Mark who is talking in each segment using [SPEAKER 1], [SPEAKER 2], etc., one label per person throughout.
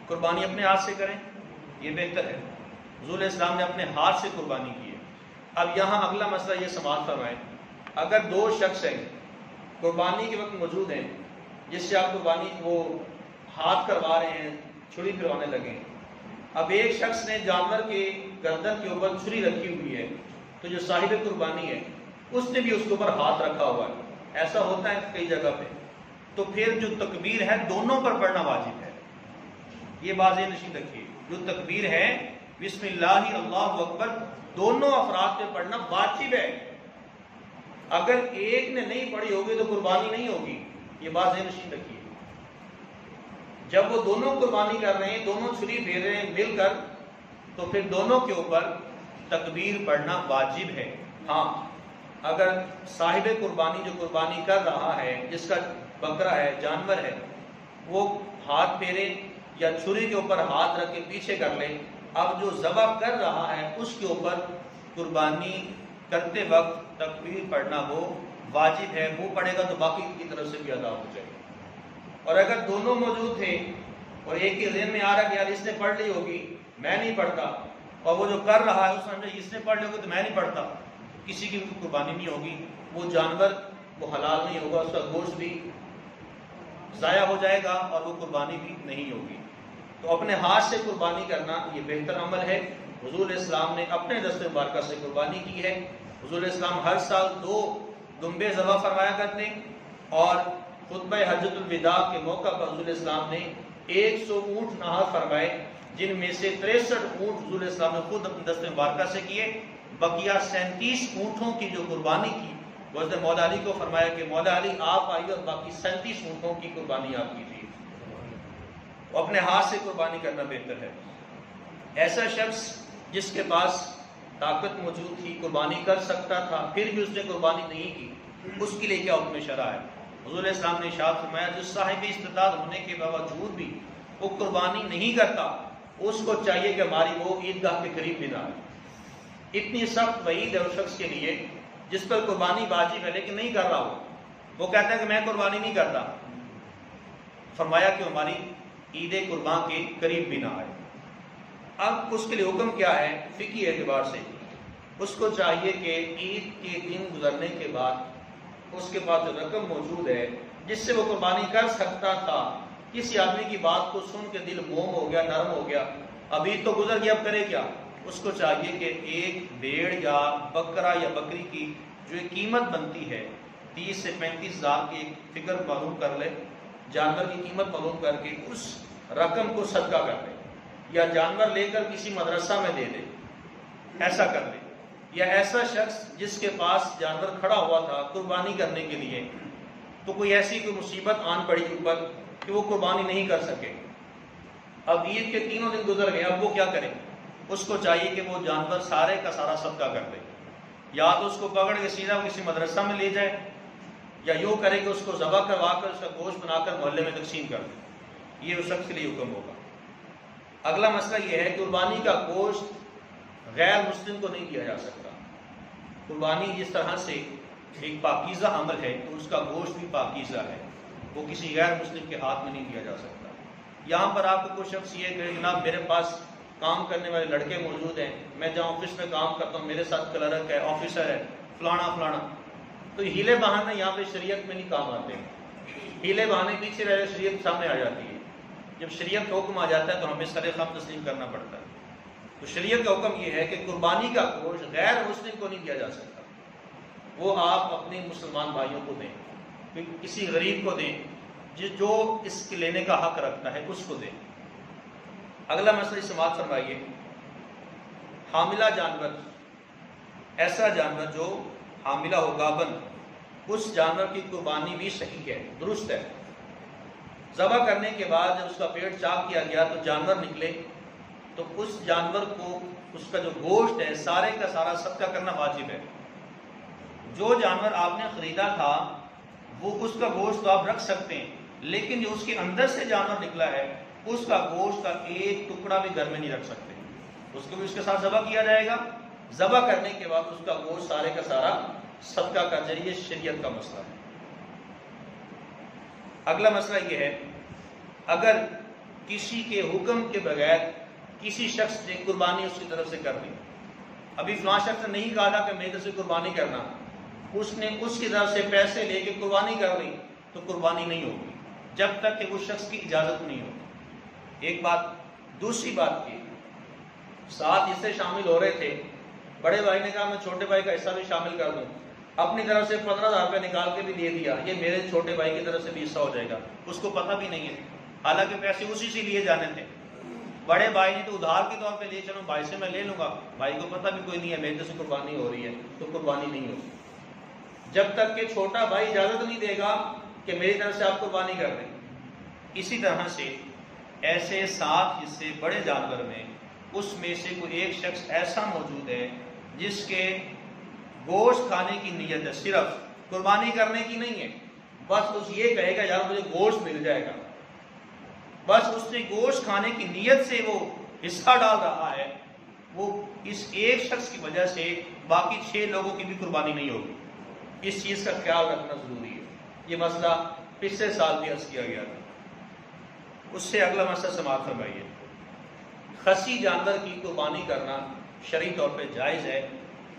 [SPEAKER 1] قربانی اپنے ہاتھ سے کریں، یہ بہتر ہے۔ حضور اسلام نے اپنے ہاتھ سے قربانی کی ہے۔ اب یہاں اگلا مسئلہ یہ سماعت فرمائیں، اگر دو شخص ہیں قربانی کے وقت موجود ہیں، جس سے آپ قربانی وہ ہاتھ کروا رہے ہیں، چھری پھروانے لگے، اب ایک شخص نے جانور کے گردن کے اوپر چھری رکھی ہوئی ہے، تو جو صاحب قربانی ہے اس نے بھی اس کے اوپر ہاتھ رکھا ہوا ہے، ایسا ہوتا ہے کئی جگہ پہ، تو پھر جو تکبیر ہے دونوں پر پڑھنا واجب ہے۔ یہ واضح نشین رکھیے، جو تکبیر ہے بسم اللہ اللہ اکبر دونوں افراد پہ پڑھنا واجب ہے۔ اگر ایک نے نہیں پڑھی ہوگی تو قربانی نہیں ہوگی، یہ واضح نشین رکھیے۔ جب وہ دونوں قربانی کر رہے ہیں، دونوں چھری پھیر رہے ہیں مل کر، تو پھر دونوں کے اوپر تکبیر پڑھنا واجب ہے۔ ہاں اگر صاحب قربانی جو قربانی کر رہا ہے، جس کا بکرا ہے، جانور ہے، وہ ہاتھ پھیرے یا چھری کے اوپر ہاتھ رکھ کے پیچھے کر لے، اب جو ذبح کر رہا ہے اس کے اوپر قربانی کرتے وقت تکبیر پڑھنا وہ واجب ہے۔ وہ پڑھے گا تو باقی کی طرف سے بھی ادا ہو جائے گا۔ اور اگر دونوں موجود تھے اور ایک کے ذہن میں آ رہا کہ یار اس نے پڑھ لی ہوگی میں نہیں پڑھتا، اور وہ جو کر رہا ہے اس سمجھے اس نے پڑھ لی ہوگی تو میں نہیں پڑھتا، کسی کی بھی قربانی نہیں ہوگی، وہ جانور وہ حلال نہیں ہوگا، اس کا گوشت بھی ضائع ہو جائے گا اور وہ قربانی بھی نہیں ہوگی۔ تو اپنے ہاتھ سے قربانی کرنا یہ بہتر عمل ہے۔ حضور اسلام نے اپنے دست مبارکہ سے قربانی کی ہے۔ حضور اسلام ہر سال 2 دمبے ذبح فرمایا کرتے، اور خطبہ حجۃ الوداع کے موقع پر حضور اسلام نے 100 اونٹ نہار فرمائے، جن میں سے 63 اونٹ حضور اسلام نے خود اپنے دست مبارکہ سے کیے، بقیہ 37 اونٹوں کی جو قربانی کی وہ حضرت مولا علی کو فرمایا کہ مولا علی آپ آئیے اور باقی 37 اونٹوں کی قربانی آپ کیجیے۔ اپنے ہاتھ سے قربانی کرنا بہتر ہے۔ ایسا شخص جس کے پاس طاقت موجود تھی، قربانی کر سکتا تھا، پھر بھی اس نے قربانی نہیں کی، اس کے لیے کیا حکم شرع ہے؟ حضور اسلام نے ارشاد فرمایا جو صاحب استطاعت ہونے کے باوجود بھی وہ قربانی نہیں کرتا، اس کو چاہیے کہ ہماری وہ عیدگاہ کے قریب بھی نہ آئے۔ اتنی سخت وعید ہے اس شخص کے لیے جس پر قربانی واجب ہے لیکن نہیں کر رہا، وہ کہتا ہے کہ میں قربانی نہیں کرتا، فرمایا کہ ہماری عید قربان کے قریب بھی نہ آئے۔ اب اس کے لیے حکم کیا ہے فقہی اعتبار سے؟ اس کو چاہیے کہ عید کے دن گزرنے کے بعد اس کے پاس جو رقم موجود ہے جس سے وہ قربانی کر سکتا تھا، کسی آدمی کی بات کو سن کے دل موم ہو گیا، نرم ہو گیا، اب عید تو گزر گیا، اب کرے کیا؟ اس کو چاہیے کہ ایک بھیڑ یا بکرا یا بکری کی جو ایک قیمت بنتی ہے 30 سے 35 ہزار کی ایک فکر معلوم کر لے، جانور کی قیمت معلوم کر کے اس رقم کو صدقہ کر دے، یا جانور لے کر کسی مدرسہ میں دے دے، ایسا کر دے۔ یا ایسا شخص جس کے پاس جانور کھڑا ہوا تھا قربانی کرنے کے لیے، تو کوئی ایسی کوئی مصیبت آن پڑی اوپر کہ وہ قربانی نہیں کر سکے، اب عید کے 3 دن گزر گئے، اب وہ کیا کرے؟ اس کو چاہیے کہ وہ جانور سارے کا سارا صدقہ کر دے، یا تو اس کو پکڑ کے سیدھا کسی مدرسہ میں لے جائے، یا یوں کرے کہ اس کو ذبح کروا کر اس کا گوشت بنا کر محلے میں تقسیم کر دے۔ یہ اس شخص کے لیے حکم ہوگا۔ اگلا مسئلہ یہ ہے کہ قربانی کا گوشت غیر مسلم کو نہیں دیا جا سکتا۔ قربانی جس طرح سے ایک پاکیزہ عمل ہے تو اس کا گوشت بھی پاکیزہ ہے، وہ کسی غیر مسلم کے ہاتھ میں نہیں دیا جا سکتا۔ یہاں پر آپ کو کوئی شخص یہ کہ جناب میرے پاس کام کرنے والے لڑکے موجود ہیں، میں جہاں آفس میں کام کرتا ہوں میرے ساتھ کلرک ہے، آفیسر ہے، فلانا فلانا، تو ہیلے بہانے یہاں پہ شریعت میں نہیں کام آتے ہیں۔ ہیلے بہانے پیچھے رہ شریعت سامنے آ جاتی ہے۔ جب شریعت کا حکم آ جاتا ہے تو ہمیں سر خم تسلیم کرنا پڑتا ہے۔ تو شریعت کا حکم یہ ہے کہ قربانی کا گوشت غیر مسلم کو نہیں دیا جا سکتا، وہ آپ اپنے مسلمان بھائیوں کو دیں، کسی غریب کو دیں، جو اس کے لینے کا حق رکھتا ہے اس کو دیں۔ اگلا مسئلہ سماعت فرمائیے، حاملہ جانور، ایسا جانور جو حاملہ ہو گابن، اس جانور کی قربانی بھی صحیح ہے، درست ہے۔ ذبح کرنے کے بعد جب اس کا پیٹ چاک کیا گیا تو جانور نکلے، تو اس جانور کو اس کا جو گوشت ہے سارے کا سارا صدقہ کرنا واجب ہے۔ جو جانور آپ نے خریدا تھا وہ اس کا گوشت تو آپ رکھ سکتے ہیں، لیکن جو اس کے اندر سے جانور نکلا ہے اس کا گوشت کا ایک ٹکڑا بھی گھر میں نہیں رکھ سکتے، اس کو بھی اس کے ساتھ ذبح کیا جائے گا۔ ذبح کرنے کے بعد اس کا گوشت سارے کا سارا صدقہ کا ذریعے شریعت کا مسئلہ ہے۔ اگلا مسئلہ یہ ہے، اگر کسی کے حکم کے بغیر کسی شخص نے قربانی اس کی طرف سے کر دی. ابھی فلاں شخص نے نہیں کہا تھا کہ میری طرف سے قربانی کرنا، اس نے اس کی طرف سے پیسے لے کے قربانی کر لی تو قربانی نہیں ہوگی جب تک کہ اس شخص کی اجازت نہیں ہوگی. ایک بات. دوسری بات کی 7 حصے شامل ہو رہے تھے، بڑے بھائی نے کہا میں چھوٹے بھائی کا حصہ بھی شامل کر دوں، اپنی طرف سے 15,000 روپے نکال کے بھی دے دیا، یہ میرے چھوٹے بھائی کی طرف سے بھی حصہ ہو جائے گا. اس کو پتہ بھی نہیں ہے، حالانکہ پیسے اسی سے لیے جانے تھے. بڑے بھائی نے تو ادھار کے طور پہ لے چلو بھائی سے میں لے لوں گا، بھائی کو پتہ بھی کوئی نہیں ہے میری طرف سے قربانی ہو رہی ہے تو قربانی نہیں ہوگی جب تک کہ چھوٹا بھائی اجازت نہیں دے گا کہ میری طرف سے آپ قربانی کر دیں. اسی طرح سے ایسے 7 حصے بڑے جانور میں اس میں سے کوئی ایک شخص ایسا موجود ہے جس کے گوشت کھانے کی نیت ہے، صرف قربانی کرنے کی نہیں ہے، بس اس یہ کہے گا یار مجھے گوشت مل جائے گا، بس اس نے گوشت کھانے کی نیت سے وہ حصہ ڈال رہا ہے، وہ اس ایک شخص کی وجہ سے باقی 6 لوگوں کی بھی قربانی نہیں ہوگی. اس چیز کا خیال رکھنا ضروری ہے. یہ مسئلہ پچھلے سال بھی عرض کیا گیا تھا. اس سے اگلا مسئلہ سماعت فرمائیے. خصی جانور کی قربانی کرنا شرعی طور پہ جائز ہے،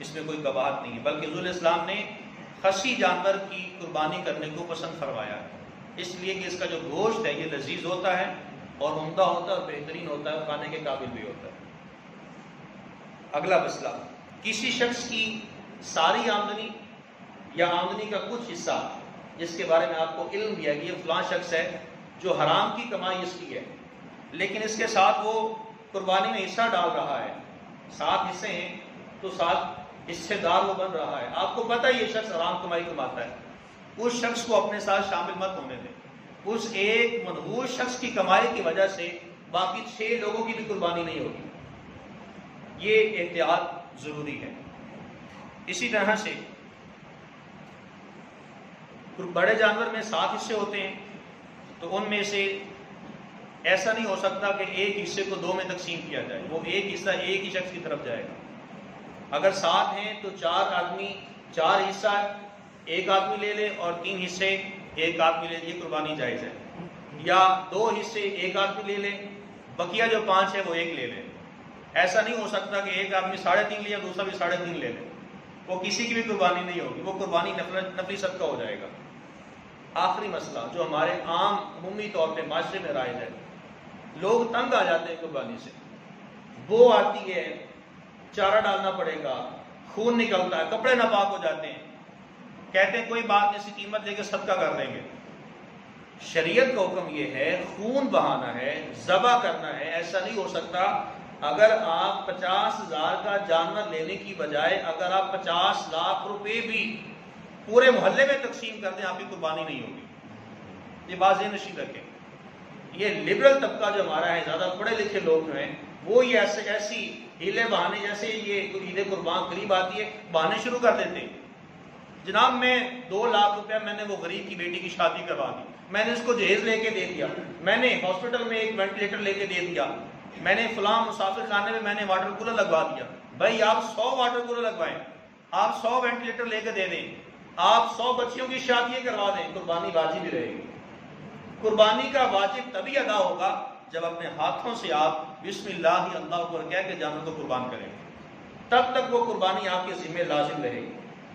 [SPEAKER 1] اس میں کوئی قباحت نہیں ہے، بلکہ رسول اسلام نے خصی جانور کی قربانی کرنے کو پسند فرمایا ہے، اس لیے کہ اس کا جو گوشت ہے یہ لذیذ ہوتا ہے اور عمدہ ہوتا ہے اور بہترین ہوتا ہے اور کھانے کے قابل بھی ہوتا ہے. اگلا مسئلہ. کسی شخص کی ساری آمدنی یا آمدنی کا کچھ حصہ جس کے بارے میں آپ کو علم دیا کہ یہ فلاں شخص ہے جو حرام کی کمائی اس کی ہے، لیکن اس کے ساتھ وہ قربانی میں حصہ ڈال رہا ہے، 7 حصے ہیں تو 7 حصے دار وہ بن رہا ہے، آپ کو پتہ یہ شخص حرام کمائی کماتا ہے، اس شخص کو اپنے ساتھ شامل مت ہونے دیں. اس ایک منحوس شخص کی کمائی کی وجہ سے باقی 6 لوگوں کی بھی قربانی نہیں ہوگی. یہ احتیاط ضروری ہے. اسی طرح سے بڑے جانور میں 7 حصے ہوتے ہیں تو ان میں سے ایسا نہیں ہو سکتا کہ ایک حصے کو 2 میں تقسیم کیا جائے، وہ ایک حصہ ایک ہی شخص کی طرف جائے گا. اگر 7 ہیں تو 4 آدمی 4 حصہ ایک آدمی لے لے اور 3 حصے ایک آدمی لے، یہ قربانی جائز ہے. یا 2 حصے ایک آدمی لے لے، بقیہ جو 5 ہے وہ ایک لے لے. ایسا نہیں ہو سکتا کہ ایک آدمی 3.5 لے اور دوسرا بھی 3.5 لے لے، وہ کسی کی بھی قربانی نہیں ہوگی، وہ قربانی نفلی صدقہ ہو جائے گا. آخری مسئلہ جو ہمارے عام عمومی طور پہ معاشرے میں رائج ہے، لوگ تنگ آ جاتے ہیں قربانی سے، بو آتی ہے، چارہ ڈالنا پڑے گا، خون نکلتا ہے، کپڑے ناپاک ہو جاتے ہیں، کہتے ہیں کوئی بات نہیں سی قیمت دے کے صدقہ کر دیں گے. شریعت کا حکم یہ ہے خون بہانا ہے، ذبح کرنا ہے. ایسا نہیں ہو سکتا اگر آپ 50,000 کا جانور لینے کی بجائے اگر آپ 50 لاکھ روپے بھی پورے محلے میں تقسیم کر دیں آپ کی قربانی نہیں ہوگی. یہ بات ذہن نشین رکھیں. یہ لبرل طبقہ جو ہمارا ہے، زیادہ پڑھے لکھے لوگ جو ہیں، وہ یہ ایسی ہیلے بہانے، جیسے یہ عید قربان قریب آتی ہے بہانے شروع کر دیتے ہیں. جناب میں 2 لاکھ روپے میں نے وہ غریب کی بیٹی کی شادی کروا دی، میں نے اس کو جہیز لے کے دے دیا، میں نے ہاسپٹل میں ایک وینٹیلیٹر لے کے دے دیا، میں نے فلاں مسافر خانے میں میں نے واٹر کولر لگوا دیا. بھائی آپ 100 واٹر کولر لگوائیں، آپ 100 وینٹیلیٹر لے کے دے دیں، آپ 100 بچیوں کی شادیاں کروا دیں، قربانی واجب ہی رہے گی. قربانی کا واجب تبھی ادا ہوگا جب اپنے ہاتھوں سے آپ بسم اللہ اللہ اکبر کہہ کے جانور کو قربان کریں، تب تک وہ قربانی آپ کے ذمہ لازم رہے گی.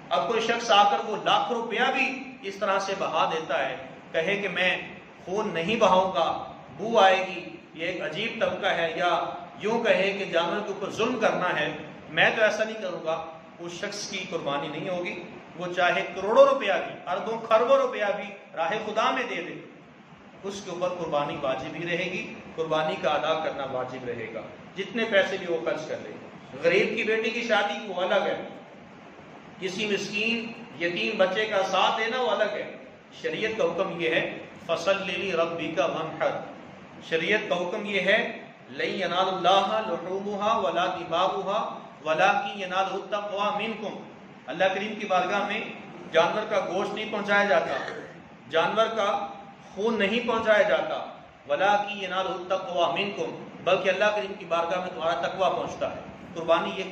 [SPEAKER 1] اب کوئی شخص آ کر وہ لاکھ روپیہ بھی اس طرح سے بہا دیتا ہے، کہے کہ میں خون نہیں بہاؤں گا، بو آئے گی، یہ ایک عجیب طبقہ ہے، یا یوں کہے کہ جانور کے اوپر ظلم کرنا ہے، میں تو ایسا نہیں کروں گا، اس شخص کی قربانی نہیں ہوگی. وہ چاہے کروڑوں روپیہ بھی، اربوں خربوں روپیہ بھی راہ خدا میں دے دے، اس کے اوپر قربانی واجب ہی رہے گی، قربانی کا ادا کرنا واجب رہے گا، جتنے پیسے بھی وہ خرچ کر لے. غریب کی بیٹی کی شادی وہ الگ ہے، کسی مسکین یتیم بچے کا ساتھ دینا وہ الگ ہے. شریعت کا حکم یہ ہے فَصَلِّ لِرَبِّكَ وَانْحَرْ. شریعت کا حکم یہ ہے لَن يَنَالَ اللَّهَ لُحُومُهَا وَلَا دِمَاؤُهَا وَلَٰكِن يَنَالُهُ التَّقْوَىٰ مِنكُمْ. اللہ کریم کی بارگاہ میں جانور کا گوشت نہیں پہنچایا جاتا، جانور کا خون نہیں پہنچایا جاتا، وَلَٰكِن يَنَالُهُ التَّقْوَىٰ مِنكُمْ، بلکہ اللہ کریم کی بارگاہ میں تمہارا تقویٰ پہنچتا ہے. قربانی یہ